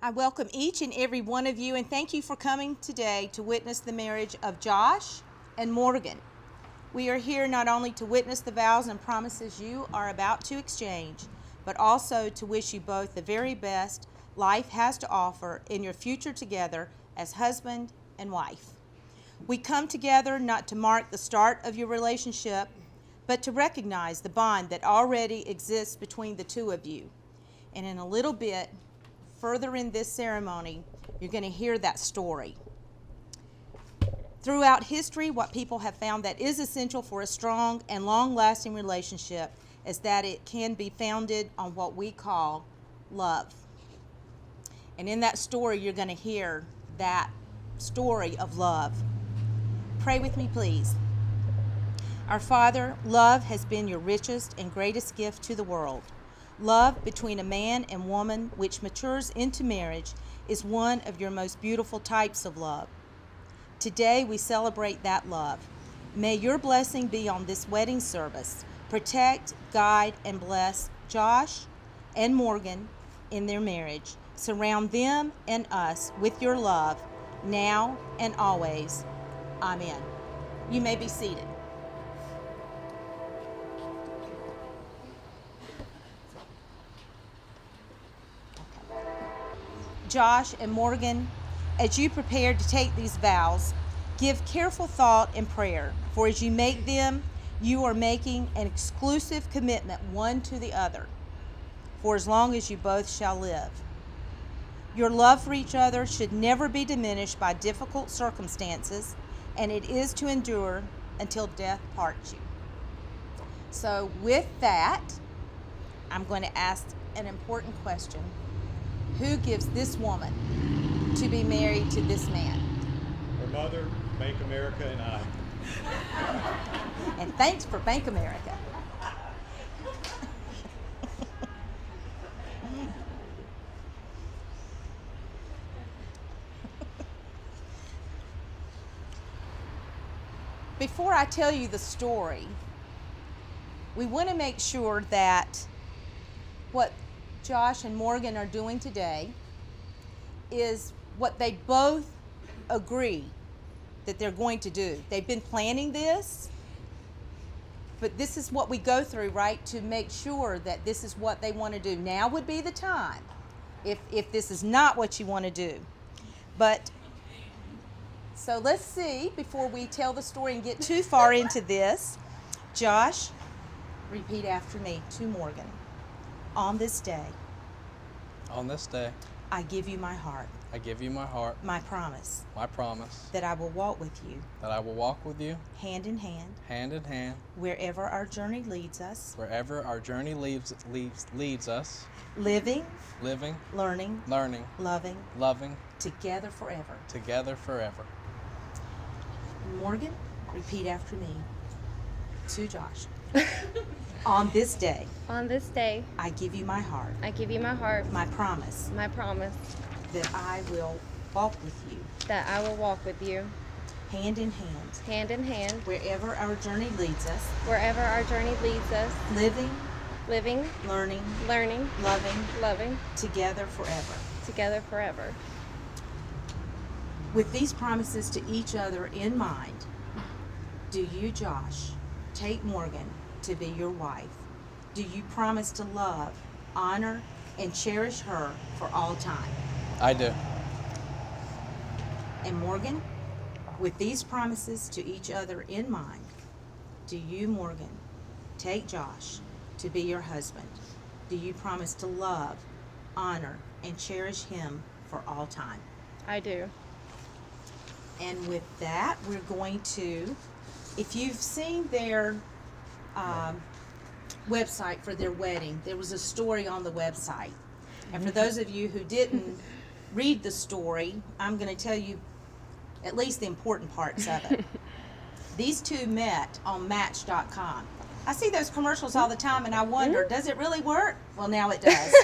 I welcome each and every one of you and thank you for coming today to witness the marriage of Josh and Morgan. We are here not only to witness the vows and promises you are about to exchange, but also to wish you both the very best life has to offer in your future together as husband and wife. We come together not to mark the start of your relationship, but to recognize the bond that already exists between the two of you. And in a little bit, further in this ceremony, you're going to hear that story. Throughout history, what people have found that is essential for a strong and long-lasting relationship is that it can be founded on what we call love. And in that story, you're going to hear that story of love. Pray with me, please. Our Father, love has been your richest and greatest gift to the world. Love between a man and woman, which matures into marriage, is one of your most beautiful types of love. Today, we celebrate that love. May your blessing be on this wedding service. Protect, guide, and bless Josh and Morgan in their marriage. Surround them and us with your love, now and always. Amen. You may be seated. Josh and Morgan, as you prepare to take these vows, give careful thought and prayer, for as you make them, you are making an exclusive commitment one to the other, for as long as you both shall live. Your love for each other should never be diminished by difficult circumstances, and it is to endure until death parts you. So with that, I'm going to ask an important question. Who gives this woman to be married to this man? Her mother, Bank America, and I. And thanks for Bank America. Before I tell you the story, we want to make sure that what Josh and Morgan are doing today is what they both agree that they're going to do. They've been planning this, but this is what we go through, right, to make sure that this is what they want to do. Now would be the time if this is not what you want to do. But so let's see, before we tell the story and get too far into this, Josh, repeat after me to Morgan. On this day, I give you my heart. I give you my heart. My promise. My promise. That I will walk with you. That I will walk with you. Hand in hand. Hand in hand. Wherever our journey leads us. Wherever our journey leads us. Living. Learning. Loving. Together forever. Together forever. Morgan, repeat after me. To Josh. On this day. I give you my heart. I give you my heart. My promise. My promise. That I will walk with you. That I will walk with you. Hand in hand. Hand in hand. Wherever our journey leads us. Wherever our journey leads us. Living. Learning. Loving. Together forever. Together forever. With these promises to each other in mind, do you, Josh, take Morgan to be your wife? Do you promise to love, honor, and cherish her for all time? I do. And Morgan, with these promises to each other in mind, do you, Morgan, take Josh to be your husband? Do you promise to love, honor, and cherish him for all time? I do. And with that, we're going to, if you've seen their website for their wedding, there was a story on the website. And for those of you who didn't read the story, I'm going to tell you at least the important parts of it. These two met on Match.com. I see those commercials all the time and I wonder, does it really work? Well, now it does.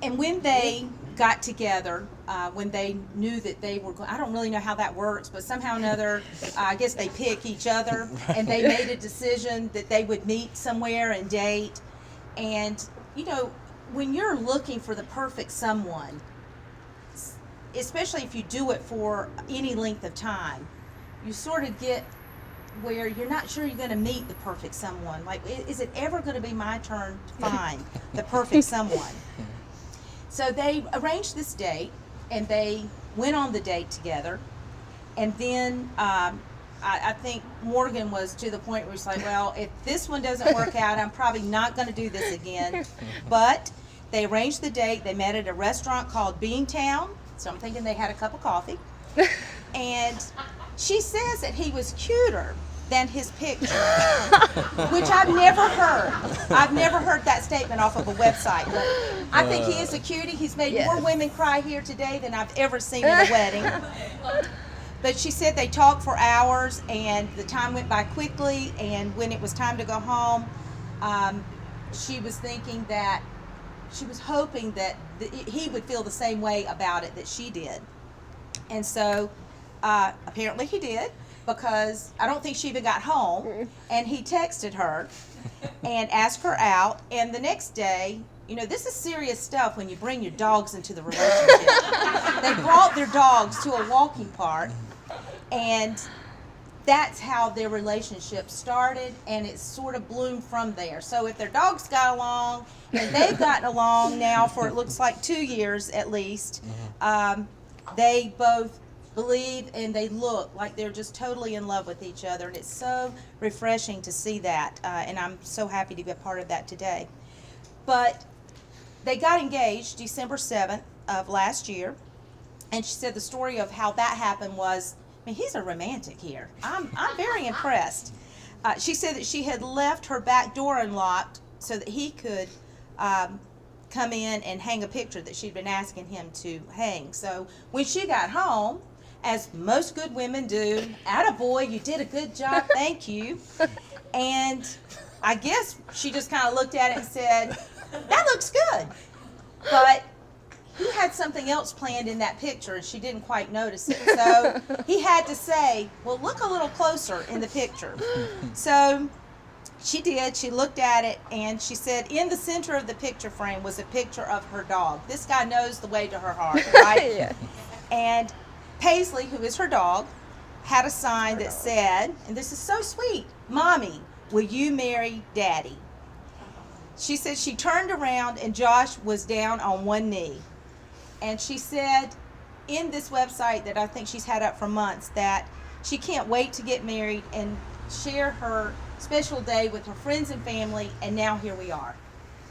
And when they got together, when they knew that they were going, I don't really know how that works, but somehow or another, I guess they pick each other, and they made a decision that they would meet somewhere and date. And, you know, when you're looking for the perfect someone, especially if you do it for any length of time, you sort of get where you're not sure you're going to meet the perfect someone. Like, is it ever going to be my turn to find the perfect someone? So they arranged this date, and they went on the date together. And then I think Morgan was to the point where he's like, well, if this one doesn't work out, I'm probably not going to do this again. But they arranged the date. They met at a restaurant called Beantown. So I'm thinking they had a cup of coffee. And she says that he was cuter than his picture, which I've never heard. I've never heard that statement off of a website. But I think he is a cutie. He's made more women cry here today than I've ever seen at a wedding. But she said they talked for hours, and the time went by quickly. And when it was time to go home, she was thinking that she was hoping that he would feel the same way about it that she did. And so apparently he did, because I don't think she even got home. And he texted her and asked her out. And the next day, you know, this is serious stuff when you bring your dogs into the relationship. They brought their dogs to a walking park, and that's how their relationship started, and it sort of bloomed from there. So if their dogs got along, and they've gotten along now for, it looks like, 2 years at least, they both believe and they look like they're just totally in love with each other, and it's so refreshing to see that, and I'm so happy to be a part of that today. But they got engaged December 7th of last year, and she said the story of how that happened was, I mean, he's a romantic here. I'm very impressed. She said that she had left her back door unlocked so that he could come in and hang a picture that she'd been asking him to hang. So when she got home, as most good women do, attaboy, you did a good job, thank you. And I guess she just kind of looked at it and said, that looks good. But he had something else planned in that picture, and she didn't quite notice it. So he had to say, well, look a little closer in the picture. So she did. She looked at it, and she said in the center of the picture frame was a picture of her dog. This guy knows the way to her heart, right? Yeah. And Paisley, who is her dog, had a sign that said, and this is so sweet, Mommy, will you marry Daddy? She said she turned around and Josh was down on one knee. And she said in this website that I think she's had up for months that she can't wait to get married and share her special day with her friends and family, and now here we are.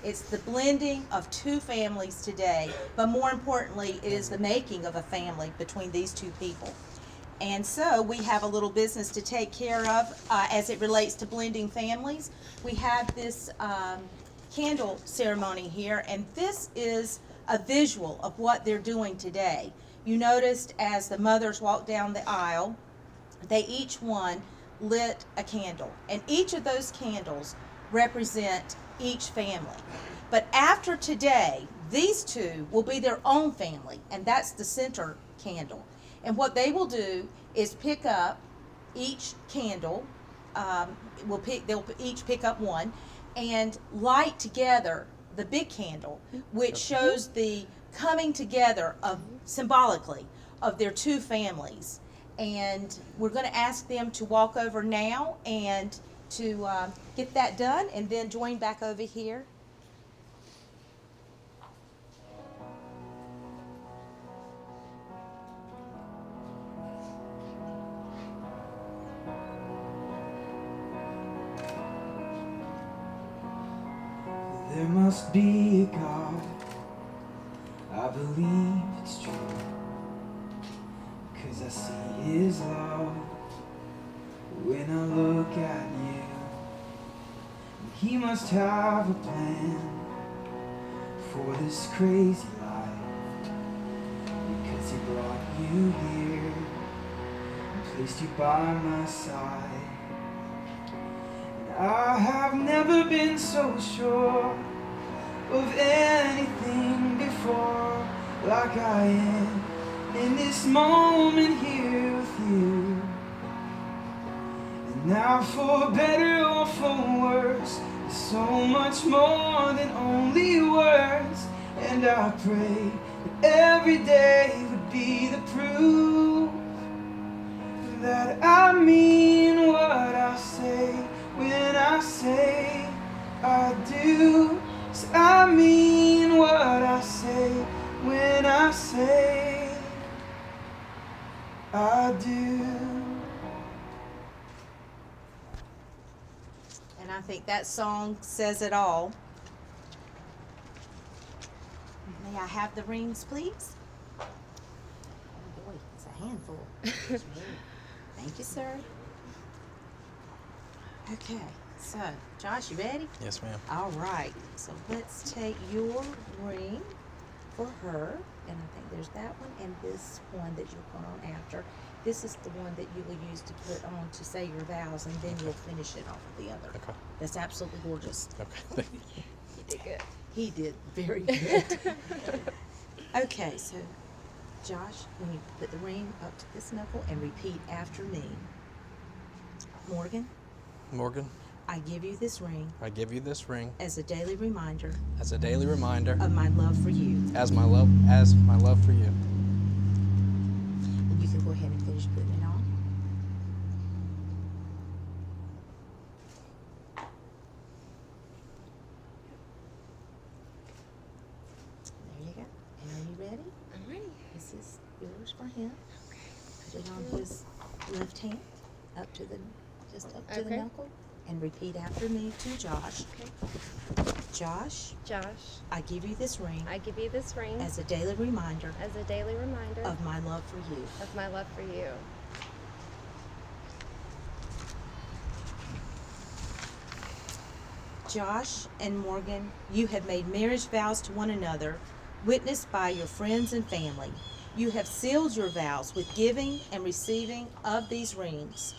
It's the blending of two families today, but more importantly, it is the making of a family between these two people. And so we have a little business to take care of as it relates to blending families. We have this candle ceremony here, and this is a visual of what they're doing today. You noticed as the mothers walked down the aisle, they each one lit a candle, and each of those candles represent each family. But after today, these two will be their own family, and that's the center candle. And what they will do is pick up each candle, they'll each pick up one, and light together the big candle, which shows the coming together of, symbolically, of their two families. And we're going to ask them to walk over now and to get that done, and then join back over here. There must be a God, I believe it's true, 'cause I see His love when I look at you. And He must have a plan for this crazy life, because He brought you here and placed you by my side. I have never been so sure of anything before, like I am in this moment here with you. And now for better or for worse, the so much more than only words. And I pray that every day would be the proof that I mean what I say when I say I do. 'Cause I mean what I say when I say I do. And I think that song says it all. May I have the rings, please? Oh boy, it's a handful. Thank you, sir. Okay, so Josh, you ready? Yes, ma'am. All right, so let's take your ring for her, and I think there's that one and this one that you'll put on after. This is the one that you will use to put on to say your vows, and then you'll finish it off with the other. Okay. That's absolutely gorgeous. Okay. You did good. He did very good. Okay, so Josh, when you put the ring up to this knuckle and repeat after me. Morgan, Morgan, I give you this ring I give you this ring as a daily reminder as a daily reminder of my love for you. as my love for you. And you can go ahead and finish putting it on. There you go. And are you ready? I'm ready. This is yours for him. Put it on his left hand, up to the the Okay. knuckle, and repeat after me to Josh. Okay. Josh, Josh, I give you this ring I give you this ring as a daily reminder as a daily reminder of my love for you. of my love for you. Josh and Morgan, you have made marriage vows to one another, witnessed by your friends and family. You have sealed your vows with giving and receiving of these rings.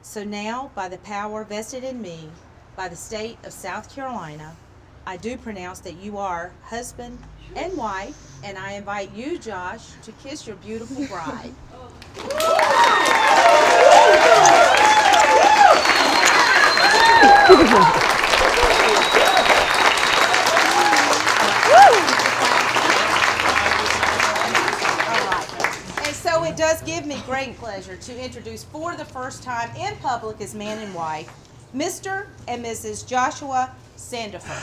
So now, by the power vested in me by the state of South Carolina, I do pronounce that you are husband and wife, and I invite you, Josh, to kiss your beautiful bride. And so it does give me great pleasure to introduce for the first time in public as man and wife, Mr. and Mrs. Joshua Sandifer.